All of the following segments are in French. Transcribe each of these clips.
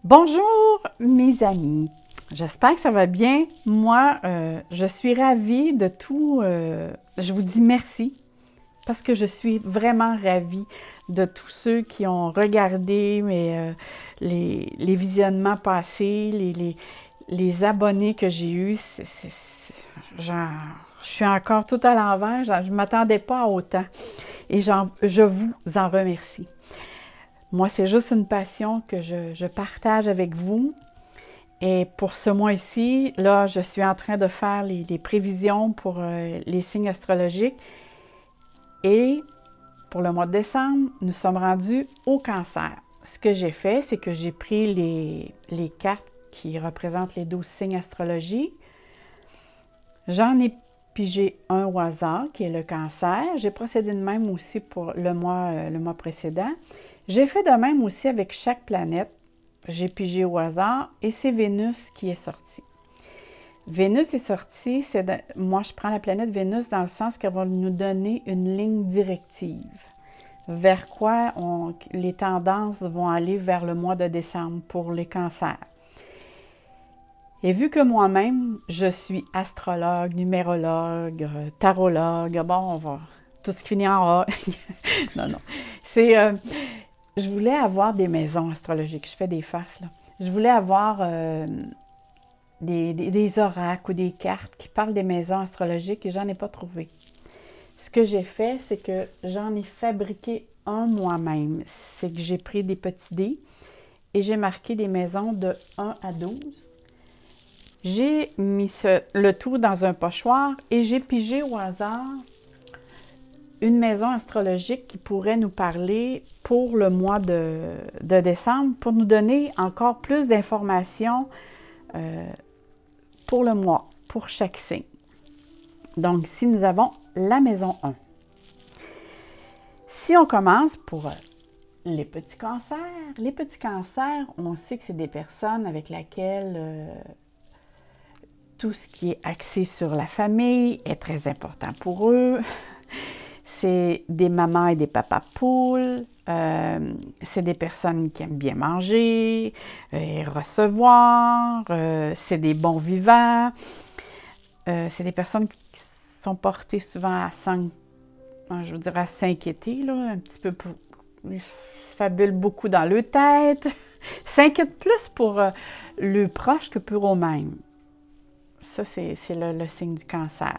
Bonjour mes amis, j'espère que ça va bien. Moi, je suis ravie de tout. Je vous dis merci parce que je suis vraiment ravie de tous ceux qui ont regardé les visionnements passés, les abonnés que j'ai eus. Je suis encore tout à l'envers, je ne m'attendais pas à autant et je vous en remercie. Moi, c'est juste une passion que je partage avec vous. Et pour ce mois-ci, là, je suis en train de faire les prévisions pour les signes astrologiques. Et pour le mois de décembre, nous sommes rendus au Cancer. Ce que j'ai fait, c'est que j'ai pris les cartes qui représentent les 12 signes astrologiques. J'en ai pigé un au hasard, qui est le Cancer. J'ai procédé de même aussi pour le mois précédent. J'ai fait de même aussi avec chaque planète. J'ai pigé au hasard et c'est Vénus qui est sortie. Vénus est sortie, moi je prends la planète Vénus dans le sens qu'elle va nous donner une ligne directive vers quoi les tendances vont aller vers le mois de décembre pour les cancers. Et vu que moi-même, je suis astrologue, numérologue, tarologue, bon, on va tout ce qui finit en A. Non, non. Je voulais avoir des maisons astrologiques. Je fais des farces, là. Je voulais avoir des oracles ou des cartes qui parlent des maisons astrologiques et j'en ai pas trouvé. Ce que j'ai fait, c'est que j'en ai fabriqué un moi-même. C'est que j'ai pris des petits dés et j'ai marqué des maisons de 1 à 12. J'ai mis le tout dans un pochoir et j'ai pigé au hasard une maison astrologique qui pourrait nous parler pour le mois de décembre, pour nous donner encore plus d'informations pour le mois, pour chaque signe. Donc, ici, nous avons la maison 1. Si on commence pour les petits cancers, on sait que c'est des personnes avec lesquelles tout ce qui est axé sur la famille est très important pour eux. C'est des mamans et des papas poules. C'est des personnes qui aiment bien manger, recevoir. C'est des bons vivants. C'est des personnes qui sont portées souvent à s'inquiéter, là, un petit peu. Ils fabulent beaucoup dans leur tête. S'inquiètent plus pour le proche que pour eux-mêmes. Ça, c'est le signe du cancer.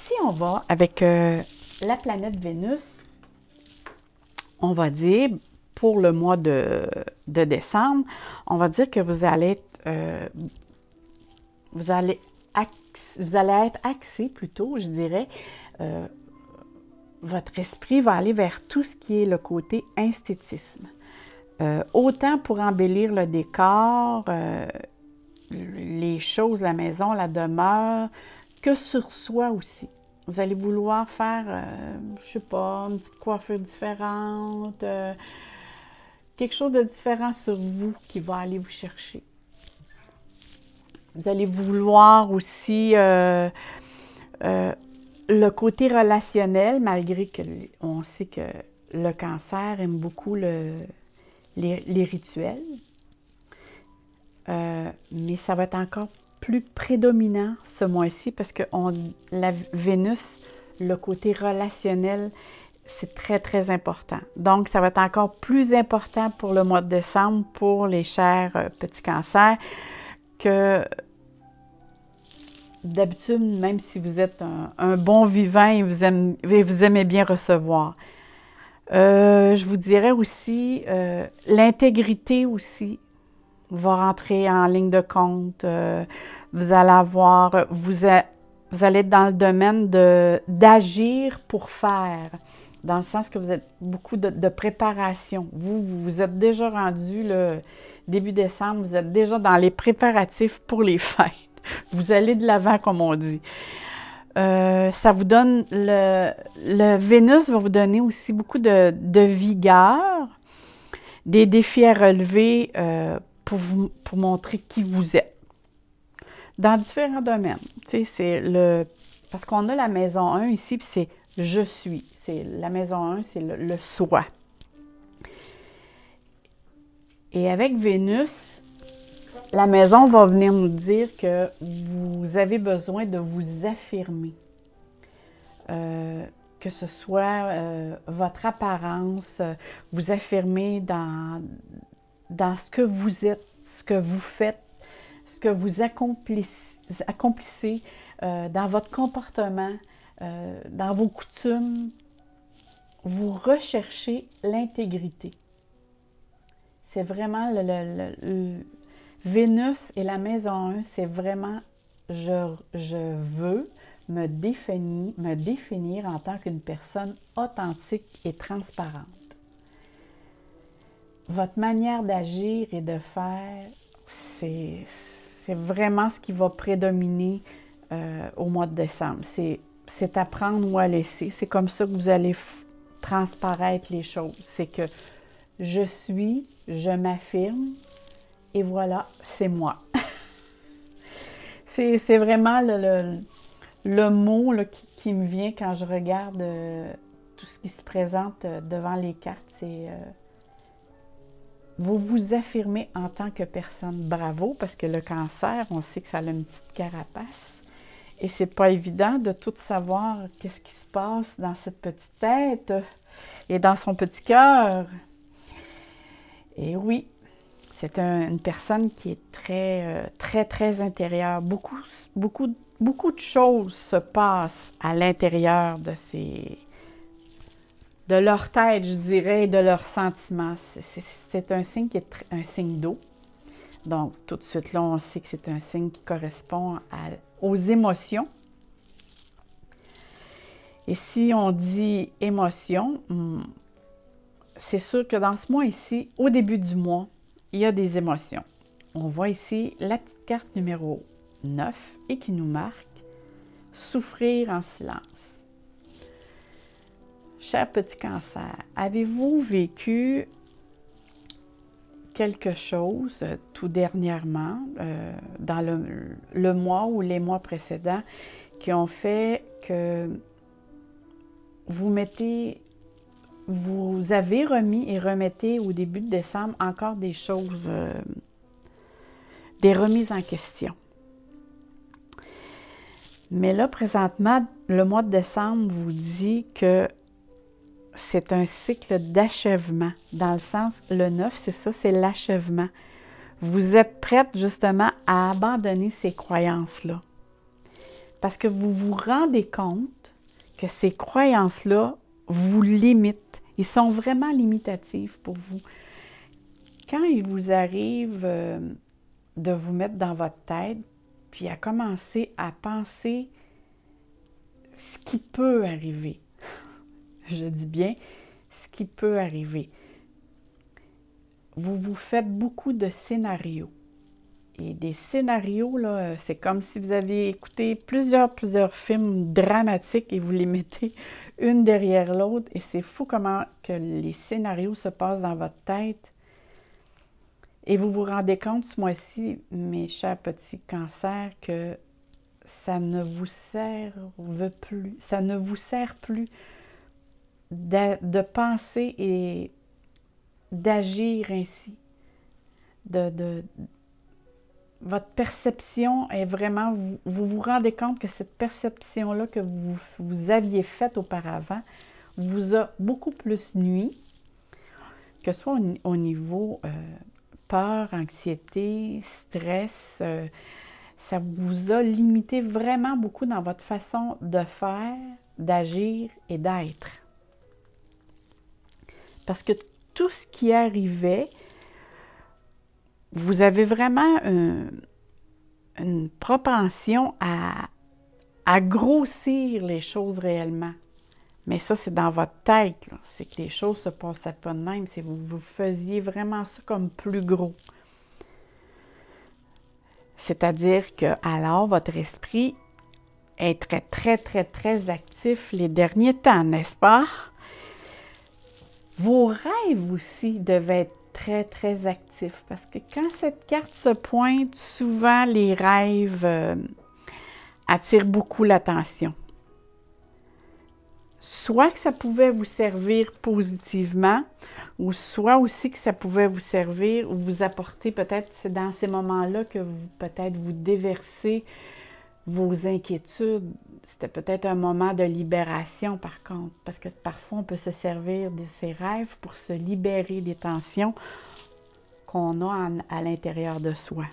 Si on va avec la planète Vénus, on va dire, pour le mois de décembre, on va dire que vous allez être axé plutôt, je dirais, votre esprit va aller vers tout ce qui est le côté esthétisme. Autant pour embellir le décor, les choses, la maison, la demeure, que sur soi aussi. Vous allez vouloir faire, je sais pas, une petite coiffure différente, quelque chose de différent sur vous qui va aller vous chercher. Vous allez vouloir aussi le côté relationnel, malgré qu'on sait que le cancer aime beaucoup les rituels. Mais ça va être encore plus prédominant ce mois-ci parce que la Vénus, le côté relationnel, c'est très, très important. Donc, ça va être encore plus important pour le mois de décembre pour les chers petits cancers que d'habitude, même si vous êtes un bon vivant et vous aimez bien recevoir. Je vous dirais aussi, l'intégrité aussi va rentrer en ligne de compte. Vous allez avoir, vous allez être dans le domaine d'agir pour faire, dans le sens que vous êtes beaucoup de préparation. Vous êtes déjà rendu le début décembre, vous êtes déjà dans les préparatifs pour les fêtes. Vous allez de l'avant, comme on dit. Ça vous donne, le Vénus va vous donner aussi beaucoup de vigueur, des défis à relever pour montrer qui vous êtes. Dans différents domaines. Tu sais, parce qu'on a la maison 1 ici, puis c'est « je suis ». La maison 1, c'est le soi. Et avec Vénus, la maison va venir nous dire que vous avez besoin de vous affirmer. Que ce soit votre apparence, vous affirmer dans ce que vous êtes, ce que vous faites, ce que vous accomplissez dans votre comportement, dans vos coutumes. Vous recherchez l'intégrité. C'est vraiment Vénus et la maison 1, c'est vraiment je veux me définir en tant qu'une personne authentique et transparente. Votre manière d'agir et de faire, c'est vraiment ce qui va prédominer au mois de décembre. C'est à prendre ou à laisser. C'est comme ça que vous allez transparaître les choses. C'est que je m'affirme, et voilà, c'est moi. C'est vraiment le mot là, qui me vient quand je regarde tout ce qui se présente devant les cartes. C'est vous vous affirmez en tant que personne. Bravo, parce que le cancer, on sait que ça a une petite carapace. Et c'est pas évident de tout savoir qu'est-ce qui se passe dans cette petite tête et dans son petit cœur. Et oui, c'est une personne qui est très intérieure. Beaucoup de choses se passent à l'intérieur de leur tête, je dirais, et de leurs sentiments. C'est un signe qui est un signe d'eau. Donc, tout de suite, là, on sait que c'est un signe qui correspond aux émotions. Et si on dit émotion, c'est sûr que dans ce mois ici, au début du mois, il y a des émotions. On voit ici la petite carte numéro 9 et qui nous marque « Souffrir en silence ». Cher petit cancer, avez-vous vécu quelque chose tout dernièrement, dans le mois ou les mois précédents, qui ont fait que vous avez remis et remettez au début de décembre encore des choses, des remises en question. Mais là, présentement, le mois de décembre vous dit que c'est un cycle d'achèvement, dans le sens, le 9, c'est ça, c'est l'achèvement. Vous êtes prête justement à abandonner ces croyances-là. Parce que vous vous rendez compte que ces croyances-là vous limitent. Ils sont vraiment limitatifs pour vous. Quand il vous arrive de vous mettre dans votre tête, puis à commencer à penser ce qui peut arriver. Je dis bien ce qui peut arriver. Vous vous faites beaucoup de scénarios. Et des scénarios, là, c'est comme si vous aviez écouté plusieurs films dramatiques et vous les mettez une derrière l'autre. Et c'est fou comment que les scénarios se passent dans votre tête. Et vous vous rendez compte ce mois-ci, mes chers petits cancers, que ça ne vous sert plus de penser et d'agir ainsi. Votre perception est vraiment, vous vous rendez compte que cette perception-là que vous aviez faite auparavant vous a beaucoup plus nui, que ce soit au niveau peur, anxiété, stress, ça vous a limité vraiment beaucoup dans votre façon de faire, d'agir et d'être. Parce que tout ce qui arrivait, vous avez vraiment une propension à grossir les choses réellement. Mais ça, c'est dans votre tête. C'est que les choses ne se passaient pas de même. C'est que vous faisiez vraiment ça comme plus gros. C'est-à-dire que alors votre esprit est très actif les derniers temps, n'est-ce pas? Vos rêves aussi devaient être très actifs parce que quand cette carte se pointe, souvent les rêves attirent beaucoup l'attention. soit que ça pouvait vous servir positivement, ou soit aussi que ça pouvait vous servir ou vous apporter, peut-être c'est dans ces moments-là que vous peut-être vous déversez vos inquiétudes. C'était peut-être un moment de libération par contre, parce que parfois on peut se servir de ses rêves pour se libérer des tensions qu'on a à l'intérieur de soi.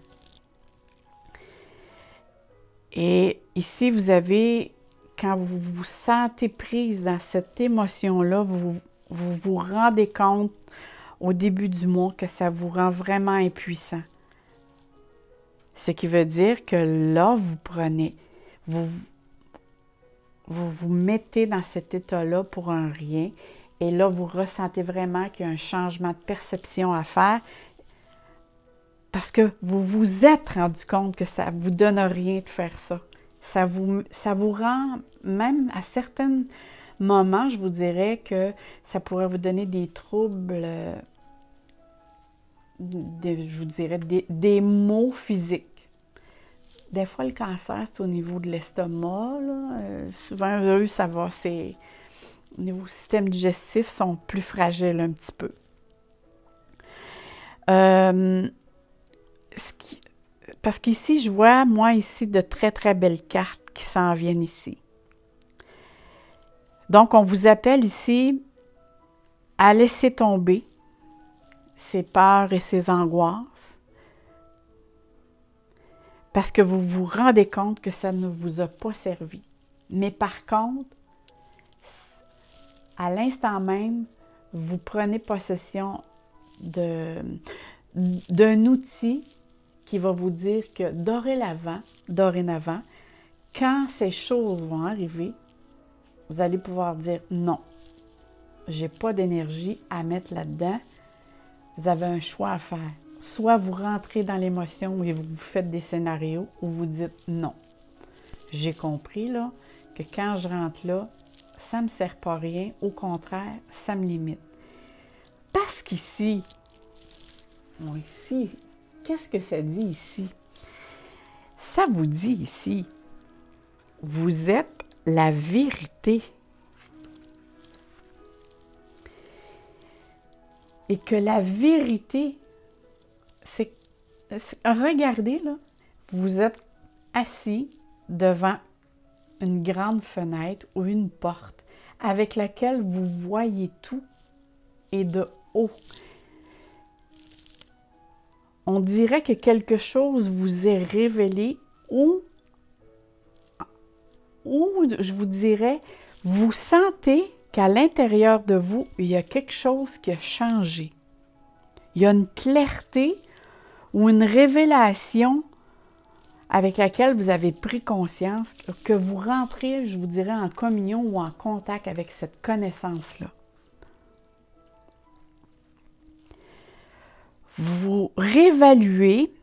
Et ici, vous avez, quand vous vous sentez prise dans cette émotion-là, vous vous rendez compte au début du mois que ça vous rend vraiment impuissant. Ce qui veut dire que là, vous vous mettez dans cet état-là pour un rien. Et là, vous ressentez vraiment qu'il y a un changement de perception à faire parce que vous vous êtes rendu compte que ça ne vous donne rien de faire ça. Ça vous rend, même à certains moments, je vous dirais que ça pourrait vous donner des troubles, je vous dirais des maux physiques. Des fois, le cancer, c'est au niveau de l'estomac. Souvent, eux, ça va, c'est au niveau du système digestif, sont plus fragiles un petit peu. Parce qu'ici, je vois, moi, ici, de très, très belles cartes qui s'en viennent ici. Donc, on vous appelle ici à laisser tomber ses peurs et ses angoisses parce que vous vous rendez compte que ça ne vous a pas servi. Mais par contre, à l'instant même, vous prenez possession d'un outil qui va vous dire que dorénavant, quand ces choses vont arriver, vous allez pouvoir dire non, je n'ai pas d'énergie à mettre là-dedans. Vous avez un choix à faire. Soit vous rentrez dans l'émotion et vous faites des scénarios où vous dites non. J'ai compris là que quand je rentre là, ça ne me sert pas à rien. Au contraire, ça me limite. Parce qu'ici, qu'est-ce que ça dit ici? Ça vous dit ici, vous êtes la vérité. Et que la vérité, regardez là, vous êtes assis devant une grande fenêtre ou une porte avec laquelle vous voyez tout et de haut. On dirait que quelque chose vous est révélé ou je vous dirais, vous sentez qu'à l'intérieur de vous, il y a quelque chose qui a changé. Il y a une clarté ou une révélation avec laquelle vous avez pris conscience que vous rentrez, je vous dirais, en communion ou en contact avec cette connaissance-là. Vous réévaluez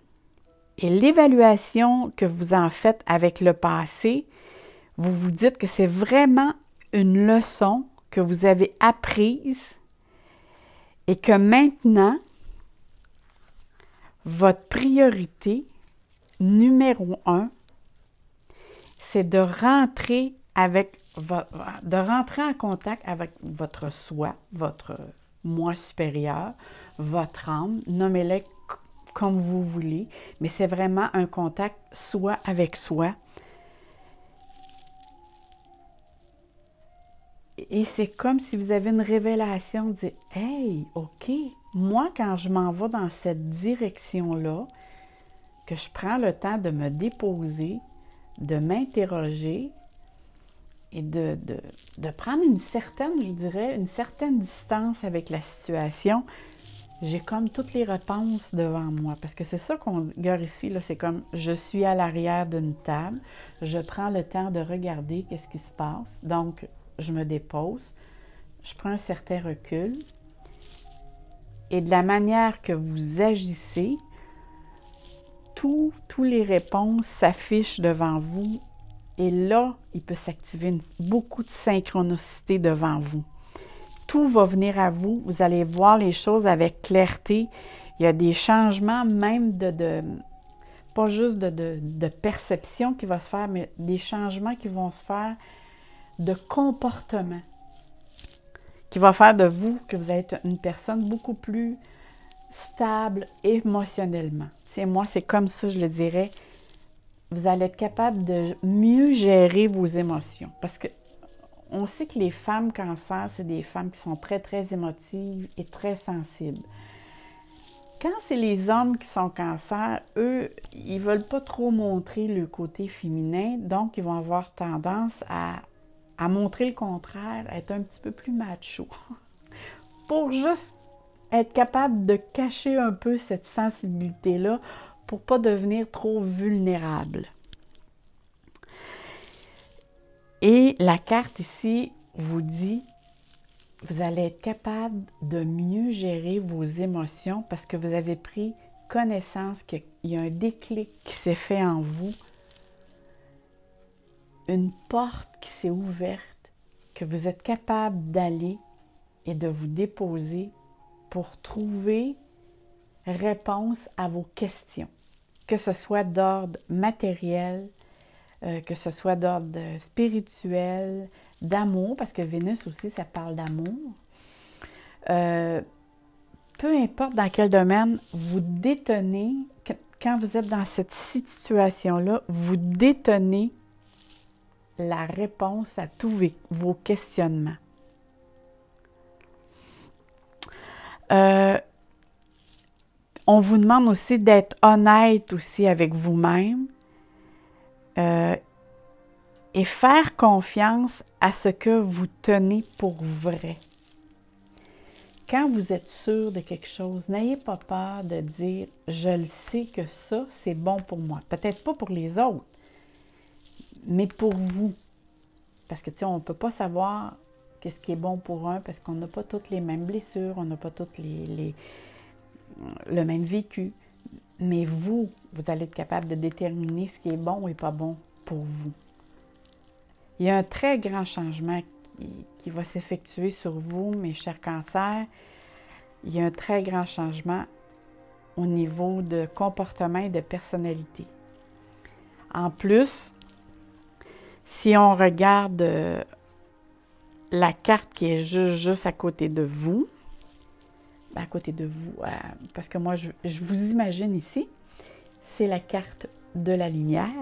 et l'évaluation que vous en faites avec le passé, vous vous dites que c'est vraiment une leçon que vous avez apprise et que maintenant, votre priorité numéro 1, c'est de rentrer en contact avec votre soi, votre moi supérieur, votre âme, nommez-le comme vous voulez, mais c'est vraiment un contact soi avec soi. Et c'est comme si vous avez une révélation, de dire « Hey, OK, moi, quand je m'en vais dans cette direction-là, que je prends le temps de me déposer, de m'interroger et de prendre une certaine, je dirais, une certaine distance avec la situation, j'ai comme toutes les réponses devant moi. Parce que c'est ça qu'on regarde ici, là, c'est comme je suis à l'arrière d'une table, je prends le temps de regarder qu'est-ce qui se passe. Donc, je me dépose, je prends un certain recul et de la manière que vous agissez, toutes les réponses s'affichent devant vous et là, il peut s'activer beaucoup de synchronicité devant vous. Tout va venir à vous, vous allez voir les choses avec clarté. Il y a des changements même pas juste de perception qui va se faire, mais des changements qui vont se faire de comportement. qui va faire de vous que vous êtes une personne beaucoup plus stable émotionnellement. Tiens, moi, c'est comme ça, je le dirais. Vous allez être capable de mieux gérer vos émotions. Parce que on sait que les femmes cancer, c'est des femmes qui sont très, très émotives et très sensibles. Quand c'est les hommes qui sont cancer, eux, ils ne veulent pas trop montrer le côté féminin, donc ils vont avoir tendance à montrer le contraire, à être un petit peu plus macho. Pour juste être capable de cacher un peu cette sensibilité-là pour ne pas devenir trop vulnérable. Et la carte ici vous dit, vous allez être capable de mieux gérer vos émotions parce que vous avez pris connaissance qu'il y a un déclic qui s'est fait en vous, une porte qui s'est ouverte, que vous êtes capable d'aller et de vous déposer pour trouver réponse à vos questions, que ce soit d'ordre matériel, que ce soit d'ordre spirituel, d'amour, parce que Vénus aussi, ça parle d'amour. Peu importe dans quel domaine, vous détenez, quand vous êtes dans cette situation-là, vous détenez la réponse à tous vos questionnements. On vous demande aussi d'être honnête aussi avec vous-même et faire confiance à ce que vous tenez pour vrai. Quand vous êtes sûr de quelque chose, n'ayez pas peur de dire « je le sais que ça, c'est bon pour moi ». Peut-être pas pour les autres, mais pour vous. Parce que, tu sais, on ne peut pas savoir qu'est-ce qui est bon pour un parce qu'on n'a pas toutes les mêmes blessures, on n'a pas toutes le même vécu. Mais vous allez être capable de déterminer ce qui est bon et pas bon pour vous. Il y a un très grand changement qui va s'effectuer sur vous, mes chers cancers. Il y a un très grand changement au niveau de comportement et de personnalité. En plus, si on regarde la carte qui est juste à côté de vous, parce que moi, je vous imagine ici, c'est la carte de la lumière.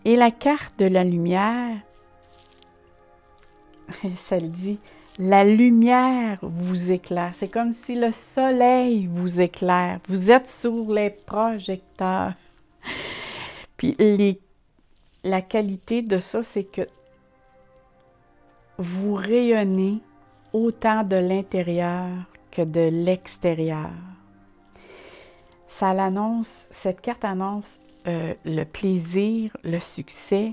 Et la carte de la lumière, ça le dit, la lumière vous éclaire. C'est comme si le soleil vous éclaire. Vous êtes sur les projecteurs. Puis la qualité de ça, c'est que vous rayonnez autant de l'intérieur que de l'extérieur. Cette carte annonce le plaisir, le succès,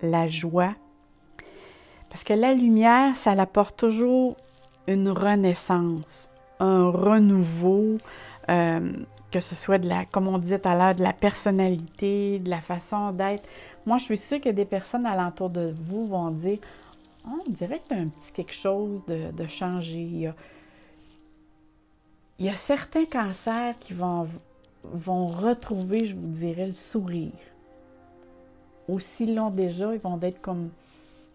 la joie. Parce que la lumière, ça apporte toujours une renaissance, un renouveau, que ce soit comme on disait tout à l'heure, de la personnalité, de la façon d'être. Moi, je suis sûre qu'il y a des personnes alentour de vous vont dire « Oh, on dirait qu'il y a un petit quelque chose de changé. » Il y a certains cancers qui vont retrouver, je vous dirais, le sourire. Aussi long déjà, ils vont être comme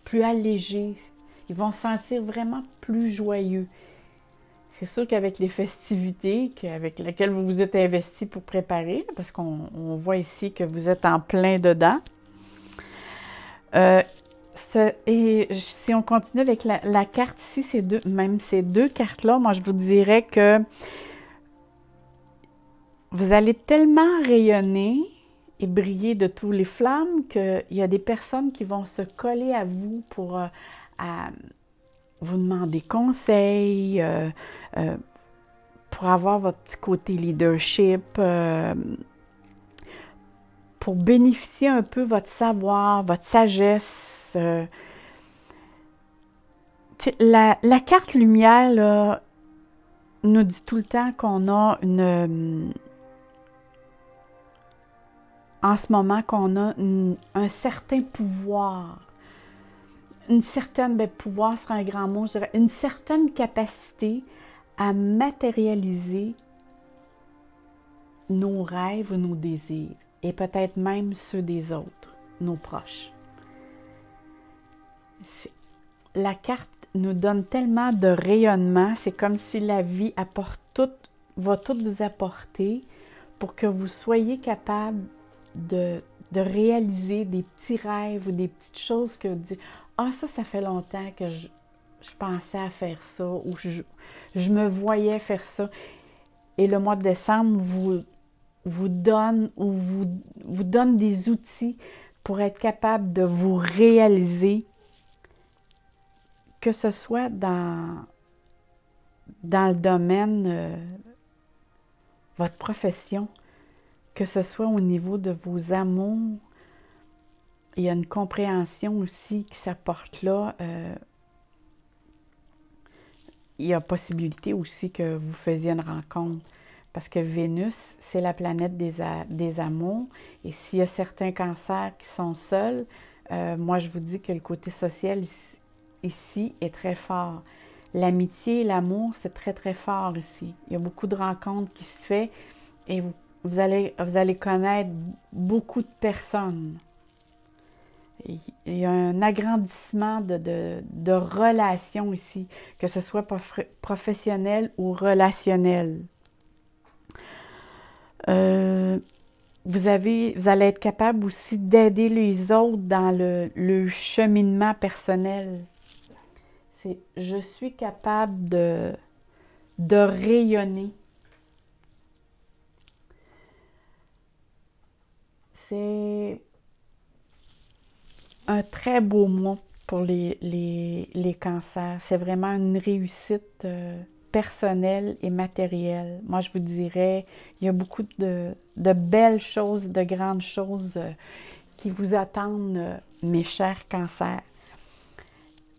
plus allégés. Ils vont se sentir vraiment plus joyeux. C'est sûr qu'avec les festivités avec lesquelles vous vous êtes investi pour préparer, parce qu'on voit ici que vous êtes en plein dedans. Et si on continue avec la carte ici, ces deux cartes-là, moi je vous dirais que vous allez tellement rayonner et briller de tous les flammes qu'il y a des personnes qui vont se coller à vous pour vous demander conseil, pour avoir votre petit côté leadership, pour bénéficier un peu votre savoir, votre sagesse. La carte lumière là, nous dit tout le temps qu'on a en ce moment, qu'on a un certain pouvoir. Une certaine, pouvoir sera un grand mot, je dirais, une certaine capacité à matérialiser nos rêves ou nos désirs, et peut-être même ceux des autres, nos proches. La carte nous donne tellement de rayonnement. C'est comme si la vie va tout vous apporter pour que vous soyez capable de réaliser des petits rêves ou des petites choses que vous dites « Ah, ça fait longtemps que je pensais à faire ça ou je me voyais faire ça. » Et le mois de décembre vous donne des outils pour être capable de vous réaliser, que ce soit dans le domaine, votre profession, que ce soit au niveau de vos amours. Il y a une compréhension aussi qui s'apporte là. Il y a possibilité aussi que vous faisiez une rencontre. Parce que Vénus, c'est la planète des amours. Et s'il y a certains cancers qui sont seuls, moi je vous dis que le côté social ici est très fort. L'amitié et l'amour, c'est très très fort ici. Il y a beaucoup de rencontres qui se font et vous allez connaître beaucoup de personnes. Il y a un agrandissement de relations ici, que ce soit professionnel ou relationnel. Vous allez être capable aussi d'aider les autres dans le cheminement personnel. C'est « je suis capable de rayonner ». C'est un très beau mois pour les cancers. C'est vraiment une réussite personnelle et matérielle. Moi, je vous dirais, il y a beaucoup de belles choses, de grandes choses qui vous attendent, mes chers cancers.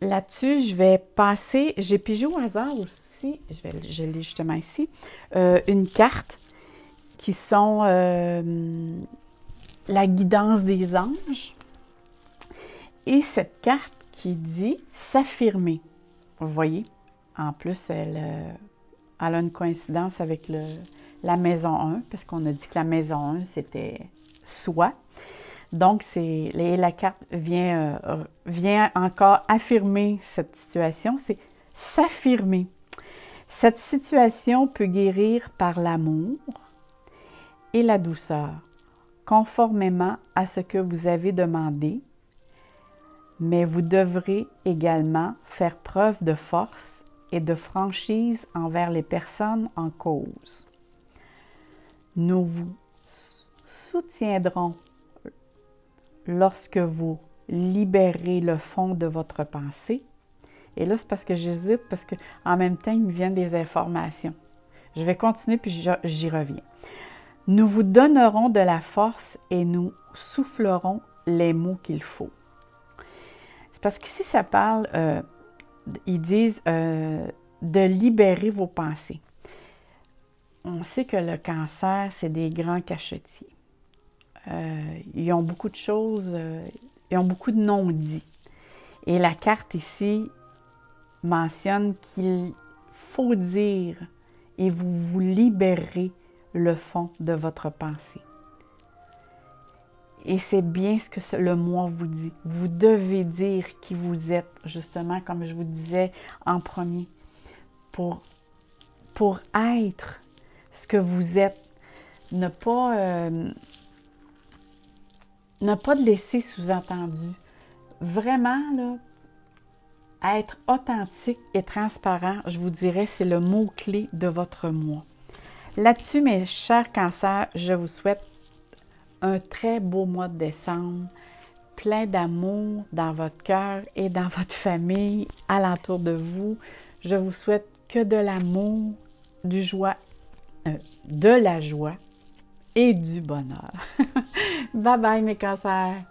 Là-dessus, je vais passer, j'ai pigé au hasard aussi, je l'ai justement ici, une carte qui sont la guidance des anges. Et cette carte qui dit s'affirmer. Vous voyez, en plus, elle a une coïncidence avec la maison 1, parce qu'on a dit que la maison 1, c'était soi. Donc, la carte vient encore affirmer cette situation, c'est s'affirmer. Cette situation peut guérir par l'amour et la douceur, conformément à ce que vous avez demandé, mais vous devrez également faire preuve de force et de franchise envers les personnes en cause. Nous vous soutiendrons lorsque vous libérez le fond de votre pensée. Et là, c'est parce que j'hésite, parce qu'en même temps, il me viennent des informations. Je vais continuer, puis j'y reviens. Nous vous donnerons de la force et nous soufflerons les mots qu'il faut. C'est parce qu'ici, ça parle, ils disent de libérer vos pensées. On sait que le cancer, c'est des grands cachetiers. Ils ont beaucoup de choses, ils ont beaucoup de non-dits. Et la carte ici mentionne qu'il faut dire et vous libérez le fond de votre pensée. Et c'est bien ce que le mois vous dit. Vous devez dire qui vous êtes, justement, comme je vous disais en premier, pour être ce que vous êtes. Ne pas de laisser sous-entendu. Vraiment, là, être authentique et transparent, je vous dirais, c'est le mot-clé de votre mois. Là-dessus, mes chers cancers, je vous souhaite un très beau mois de décembre, plein d'amour dans votre cœur et dans votre famille, alentour de vous. Je vous souhaite que de l'amour, de la joie et du bonheur. Bye bye mes cancers!